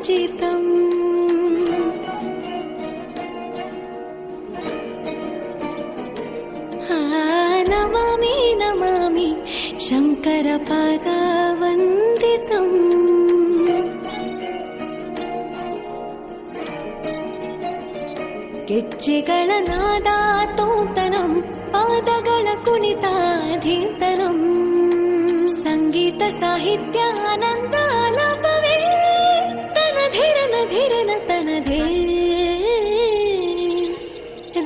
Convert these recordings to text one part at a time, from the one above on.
पूजितम् नमामि नमामि शङ्करपादवन्दितम् ಗೆಜ್ಜೆಗಳ ನಾದ ತೋಂತನಂ ಪಾದಗಳ ಕುಣಿತಾಧೀಂತನಂ ಸಂಗೀತ ಸಾಹಿತ್ಯ ಆನಂದ ಆಲಾಪವೇ ತನಧಿರನ ಧಿರನ ತನಧೇ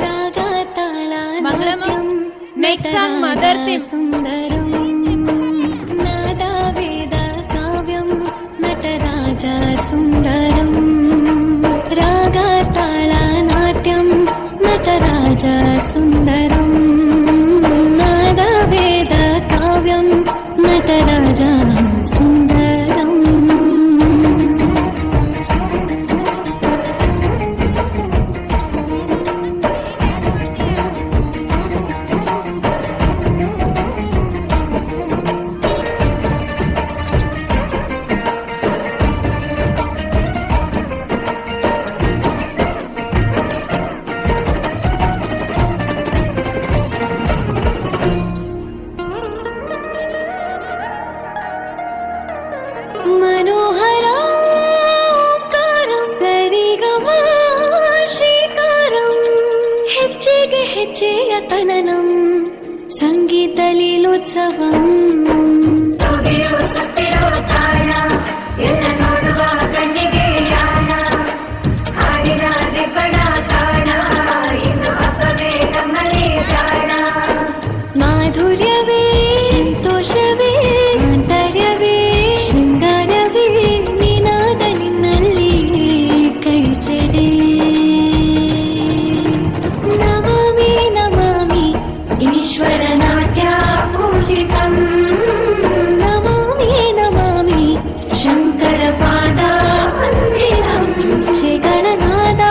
ರಾಗ ತಾಳ ನಾಟ್ಯಂ ಸುಂದರಂ ನಾದ ವೇದ ಕಾವ್ಯಂ ನಟರಾಜ ಸುಂದರಂ ರಾಗ ತಾಳ ನಾಟ್ಯಂ ನಟರಾಜ ಸುಂದರಂ ನಾದ ವೇದ ಕಾವ್ಯಂ ನಟರಾಜ ಸುಂದರಂ मनोहराकारं सरिगमा श्रीकारं ಹೆಜ್ಜೆಗೆ ಹೆಜ್ಜೆಯ ತನನಂ ಸಂಗೀತ ಲೀಲೋತ್ಸವಂ ಸೊಗಡು ಸತ್ತಿರೋ ತಾಣ ಎಲ್ಲ ನೋಡುವ ಕಣ್ಣಿಗೆ ಯಾಣ ಹಾಡಿನ ದಿಬ್ಬಣ ತಾಣ ಇನ್ನು ಹಬ್ಬವೇ ನಮ್ಮಲ್ಲಿ ಜಾಣ ಮಾಧುರ್ಯವೇ ಸಂತೋಷವೇ ಆಂತರ್ಯವೇ ಶೃಂಗಾರವೇ ನಿನಾದ ನಿನ್ನಲ್ಲಿ ಕೈಸೆಡೆ ನಮಾಮಿ ನಮಾಮಿ ಈಶ್ವರ ನಾಟ್ಯ ಪೂಜಿತಂ ನಮಾಮಿ ನಮಾಮಿ ಶಂಕರ ಪಾದ ವಂದಿತಂ ಗೆಜ್ಜೆಗಳ ನಾದ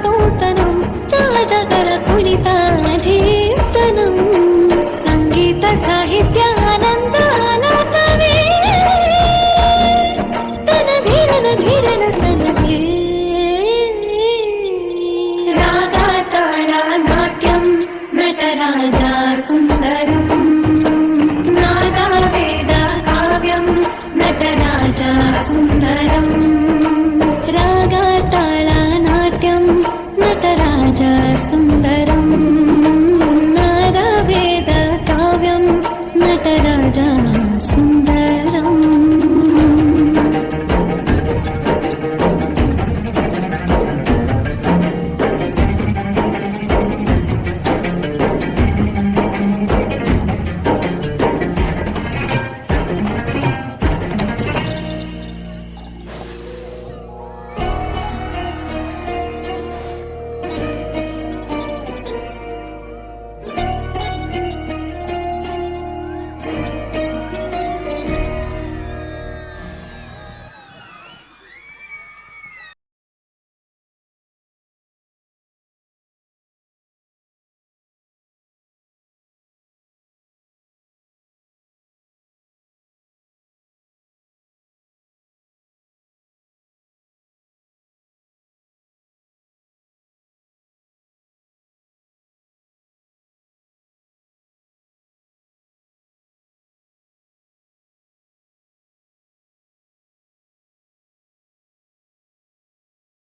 ತೋಂತನಂ ಪಾದಗಳ ಕುಣಿತಾಧೀಂತನಂ ಸಂಗೀತ ಸಾಹಿತ್ಯ ಆನಂದ ಆಲಾಪವೇ ತನಧೀರನ ಧೀರನ ತನಧೇ ರಾಗ ತಾಳ ನಾಟ್ಯಂ ನಟರಾಜ ಸುಂದರಂ ನಾದ ವೇದ ಕಾವ್ಯಂ ನಟರಾಜ